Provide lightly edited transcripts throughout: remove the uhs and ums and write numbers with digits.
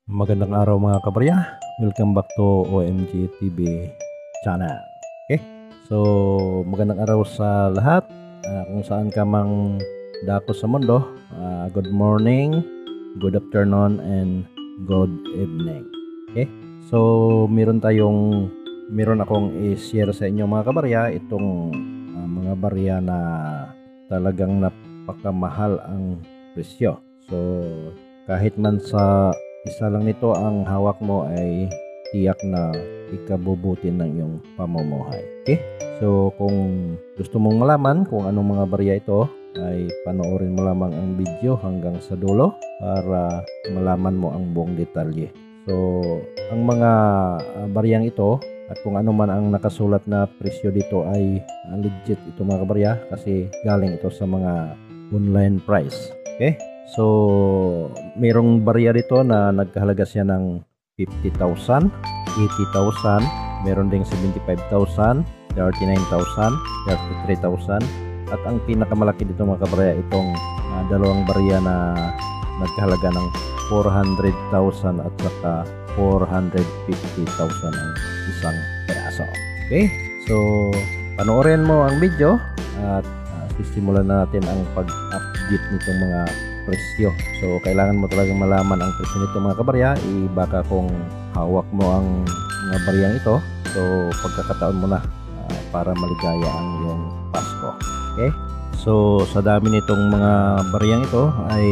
Magandang araw mga kabarya. Welcome back to OMG TV channel. Okay? So, magandang araw sa lahat. Kung saan ka mang dako sa mundo. Good morning, good afternoon, and good evening. Okay? So, meron akong i-share sa inyo mga kabarya itong mga barya na talagang napakamahal ang presyo. So, kahit man sa isa lang nito ang hawak mo ay tiyak na ikabubuti ng iyong pamumuhay. Okay? So, kung gusto mong malaman kung anong mga barya ito, ay panoorin mo lamang ang video hanggang sa dulo para malaman mo ang buong detalye. So, ang mga baryang ito at kung ano man ang nakasulat na presyo dito ay legit ito mga kabarya kasi galing ito sa mga online price. Okay? So, mayroong barya dito na nagkahalaga siya ng 50,000, 80,000, meron ding 75,000, 39,000, 33,000, at ang pinakamalaki dito mga kabarya itong dalawang barya na nagkahalaga ng 400,000 at saka 450,000 ang isang peraso. Okay? So, panoorin mo ang video at sisimulan na natin ang pag-update nitong mga presyo. So, kailangan mo talagang malaman ang presyo nito mga kabarya. Baka kung hawak mo ang mga baryang ito, so pagkakataon mo na para maligaya ang iyong Pasko. Okay? So, sa dami nitong mga baryang ito ay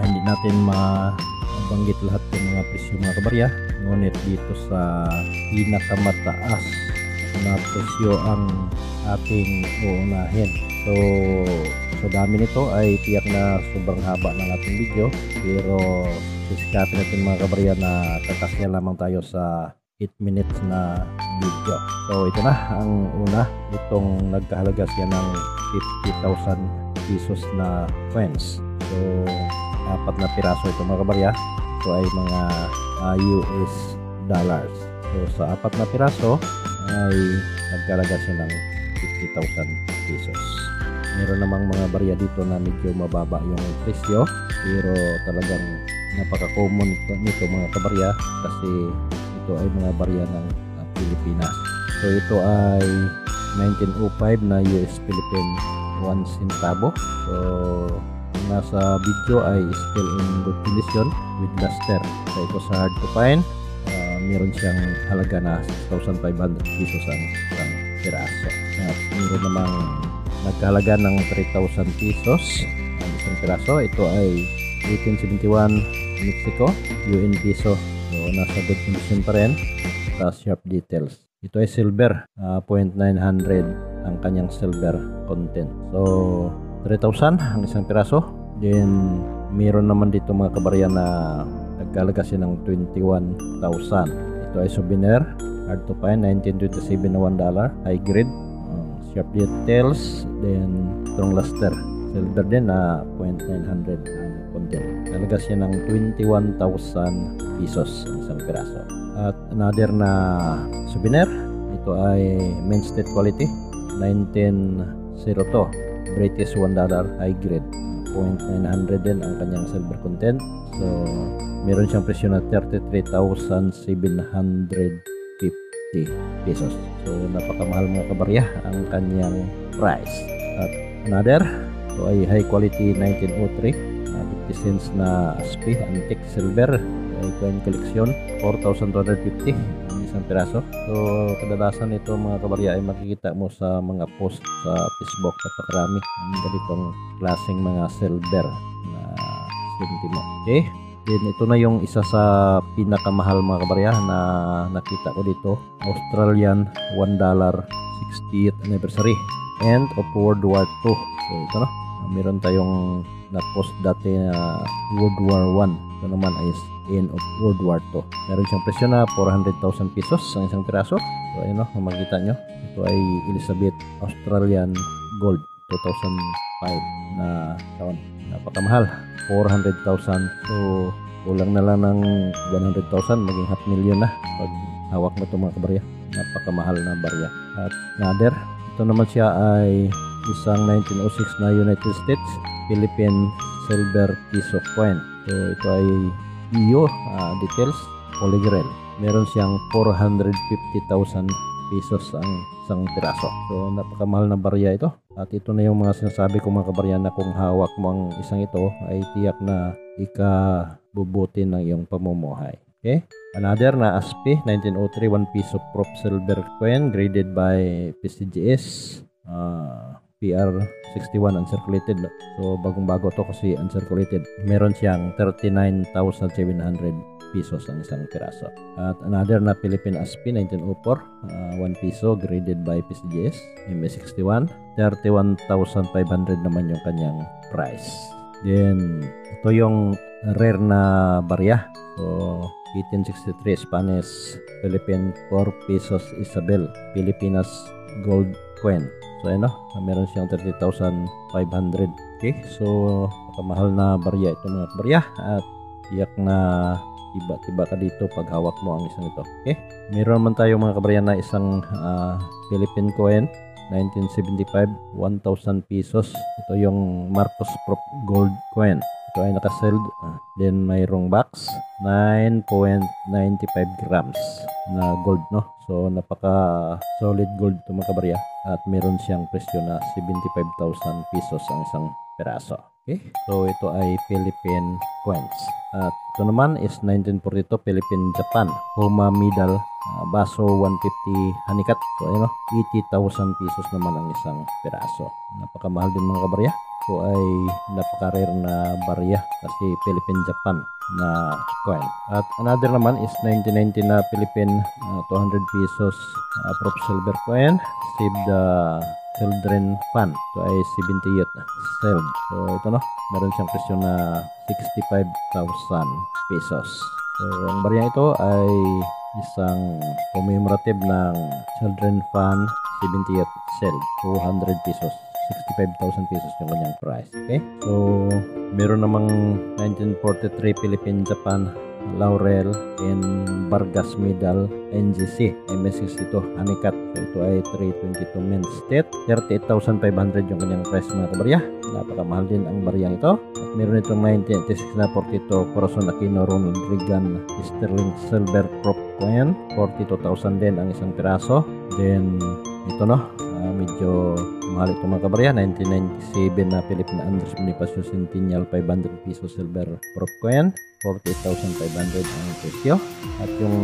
hindi natin mabanggit lahat ng mga presyo mga kabarya. Ngunit dito sa pinakamataas na presyo ang ating uunahin. So, sa dami nito ay tiyak na sobrang haba ng ating video, pero sisikapin natin mga kabarya na kakasya lamang tayo sa 8 minutes na video. So, ito na ang una. Itong nagkahalaga siya ng 50,000 pesos na coins. So, 4 na piraso ito mga kabarya. Ito ay mga US dollars. So, sa 4 na piraso ay nagkahalaga siya ng 50,000 pesos. Meron namang mga barya dito na medyo mababa yung presyo, pero talagang napaka-common nito mga kabarya kasi ito ay mga barya ng Pilipinas. So ito ay 1905 na US Philippine 1 centavo. So nasa video ay still in good condition with luster. So ito sa hard to find, meron siyang halaga na 6,500 pesos ang isang piraso. At meron namang nagkahalaga ng 3,000 pesos ang isang piraso. Ito ay 1871 Mexico UN peso. So nasa good condition pa rin sa sharp details. Ito ay silver, 0.900 ang kanyang silver content. So 3,000 ang isang piraso. Then meron naman dito mga kabarya na nagkahalaga siya ng 21,000. Ito ay souvenir, hard to find, 1927 na $1, high grade, sharp details, then strong luster, silver din na 0.900 ang content. Talaga siya ng 21,000 pesos ang isang piraso. At another na souvenir, ito ay main state quality, 1902, British $1, high grade, 0.900 din ang kanyang silver content. So meron siyang presyo na 33,750 pesos. So napakamahal mga kabarya ang kanyang price. At another, ito ay high quality 1903, 50 cents na SP antique silver coin collection, 4,250 ang isang piraso. So kadalasan ito mga kabarya ay makikita mo sa mga post sa Facebook. Napakarami ang ganitong klaseng mga silver na sentimo. Okay? Then ito na yung isa sa pinakamahal mga kabarya na nakita ko dito. Australian $1 60th anniversary, end of World War II. So ito na, meron tayong na-post dati na World War I. Ito naman ay end of World War II. Meron siyang presyo na 400,000 pesos ang isang piraso. So ayun o, makikita nyo. Ito ay Elizabeth Australian Gold 2005 na taon. Napakamahal, 400,000. So kulang na lang ng 100,000, maging 500,000 na pag hawak mo ito mga kabarya. Napakamahal na barya. At another, ito naman siya ay isang 1906 na United States Philippine silver piso coin. So So ito ay iyo details polygrel. Meron siyang 450,000 pesos ang isang piraso. So napakamahal na barya ito. At ito na yung mga sinasabi kong mga kabarya na kung hawak mo ang isang ito ay tiyak na ikabubuti ng iyong pamumuhay. Okay? Another na ASPI 1903 1 piece of prop silver coin graded by PCGS. PR61 uncirculated. So bagong-bago to kasi uncirculated. Meron siyang 39,700 pesos ang isang piraso. At another na Philippine ASPI 1904 1 piso graded by PCGS MS61 31,500 naman yung kanyang price. Then ito yung rare na barya. So 1863 Spanish Philippine 4 pesos Isabel Pilipinas gold coin. So ano, meron siyang 30,500. Okay, so nakamahal na barya ito mga barya at tiyak na tiba-tiba ka dito pag hawak mo ang isang ito. Okay, meron naman tayo mga kabarya na isang Philippine coin 1975 1,000 pesos. Ito yung Marcos Prop gold coin. Ito ay naka-sealed. Then mayroong box 9.95 grams na gold, no? So napaka solid gold ito mga kabarya at meron siyang presyo na 75,000 pesos ang isang peraso. Okay? So ito ay Philippine coins. At ito naman is 1942 Philippine Japan Homa medal baso 150 hanikat. So ayun, 80,000 pesos naman ang isang peraso. Napakamahal din mga kabarya. Ito ay napaka-rare na barya kasi Philippine Japan na coin. At another naman is 1990 na Philippine 200 pesos prop silver coin. Save the Children Fund. Ito ay 70th sold. So ito no, meron siyang presyo na 65,000 pesos. So ang barya ito ay isang commemorative ng Children Fund 70th sold. 200 pesos. 65,000 pesos yung kanyang price. Okay? So, meron namang 1943 Philippine Japan Laurel and Vargas Medal NGC MS62 Hanikat. So, ito ay 322 Men's State. 38,500 yung kanyang price mga kabarya. Napakamahal din ang baryang ito. At meron itong 1986 na 42 Corazon Aquino Ronald Reagan Sterling Silver Prop Coin. 42,000 din ang isang piraso. Then, ito no, medyo mahal ito mga kabarya. 1997 na Philippine Andres Bonifacio Centennial 500 peso silver prop coin. 48,500 ang presyo. At yung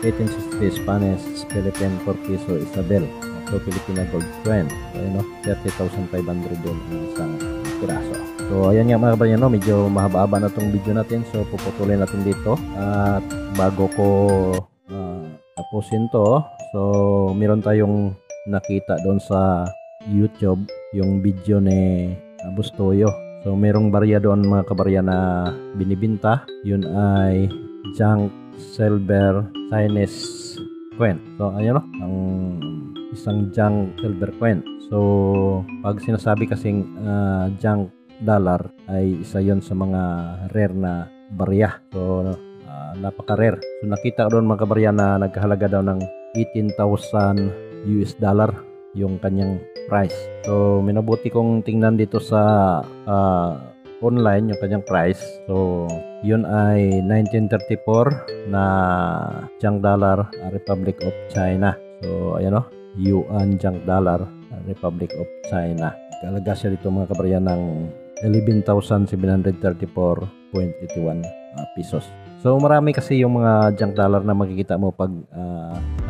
1860 Spanish Philippine 4 peso Isabel. So Filipina gold coin. So yun, 30,500 din ang isang piraso. So ayan nga mga kabarya, no, medyo mahaba-haba na itong video natin. So puputulin natin dito. At bago ko tapusin to, so meron tayong nakita doon sa YouTube yung video ni Bustoyo. So merong barya doon mga kabarya na binibinta. Yun ay junk silver Chinese coin. So ayun, no, ang isang junk silver coin. So pag sinasabi kasing junk dollar ay isa yon sa mga rare na barya. So napaka-rare. So nakita doon mga kabarya na nagkahalaga daw ng 18,000 US dollar yung kanyang price. So minabuti kong tingnan dito sa online yung kanyang price. So yun ay 1934 na junk dollar Republic of China. So ayan, no, yuan junk dollar Republic of China. Kalaga siya dito mga kabarya ng 11,734.81 pesos. So marami kasi yung mga junk dollar na makikita mo pag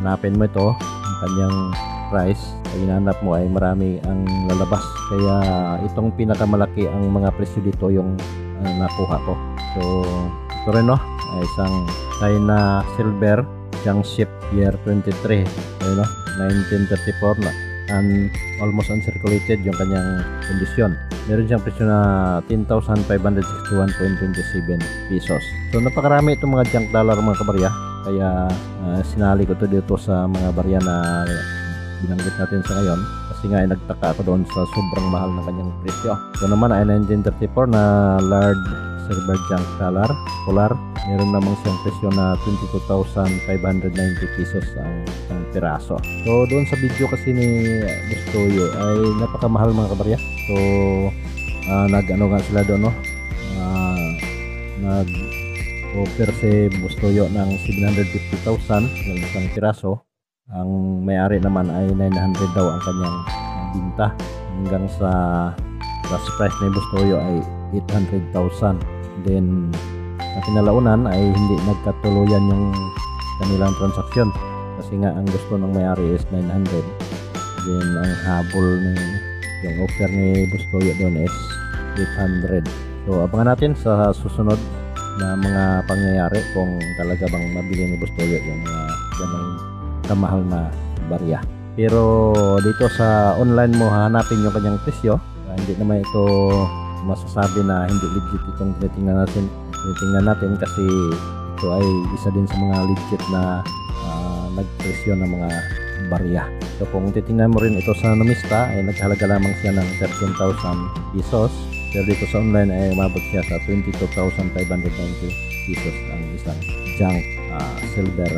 hanapin mo ito, ang kanyang price, pag hinahanap mo ay marami ang lalabas. Kaya itong pinakamalaki ang mga presyo dito yung nakuha ko. So ito rin, no, ay isang China silver junk ship year 23. So, 1934 na. And almost uncirculated yung kanyang kondisyon. Meron siyang presyo na 10,561.27 pesos. So napakarami itong mga junk dollar mga kabarya. Kaya sinali ko ito dito sa mga barya na binanggit natin sa ngayon. Kasi nga ay nagtaka ako doon sa sobrang mahal na kanyang presyo. Ito naman ay 1934 na large silver junk dollar polar. Meron namang siyang presyo na 22,590 pesos ang piraso. So doon sa video kasi ni Bustoyo ay napakamahal mga kabarya. So nag-ano nga sila doon, no, nag-offer si Bustoyo ng 750,000 ng isang piraso. Ang may-ari naman ay 900 daw ang kanyang binta, hanggang sa last price ni Bustoyo ay 800,000. Then sa kinalaunan ay hindi nagkatuluyan yung kanilang transaksyon kasi nga ang gusto ng may-ari is 900. Then ang habol yung offer ni Bustoyo doon is 800. So abangan natin sa susunod na mga pangyayari kung talaga bang mabili ni Bustoyo yung ganong kamahal na barya. Pero dito sa online mo hahanapin yung kanyang presyo. Hindi naman ito masasabi na hindi legit itong tinitingnan natin kasi ito ay isa din sa mga legit na nagpresyo ng mga barya. So kung titingnan mo rin ito sa Numista ay naghalaga lamang siya ng 13,000 pesos. Pero dito sa online ay umabot siya sa 22,590 pesos ang isang junk silver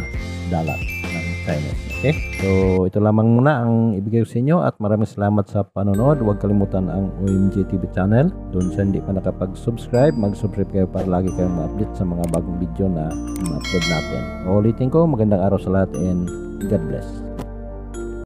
dollar ng Chinese. Okay? So ito lamang muna ang ibigay ko sa inyo at maraming salamat sa panonood. Huwag kalimutan ang OMG TV channel. Doon sa hindi pa nakapag-subscribe, mag-subscribe kayo para lagi kayong ma-update sa mga bagong video na ma-upload natin. Ulitin ko, magandang araw sa lahat and God bless.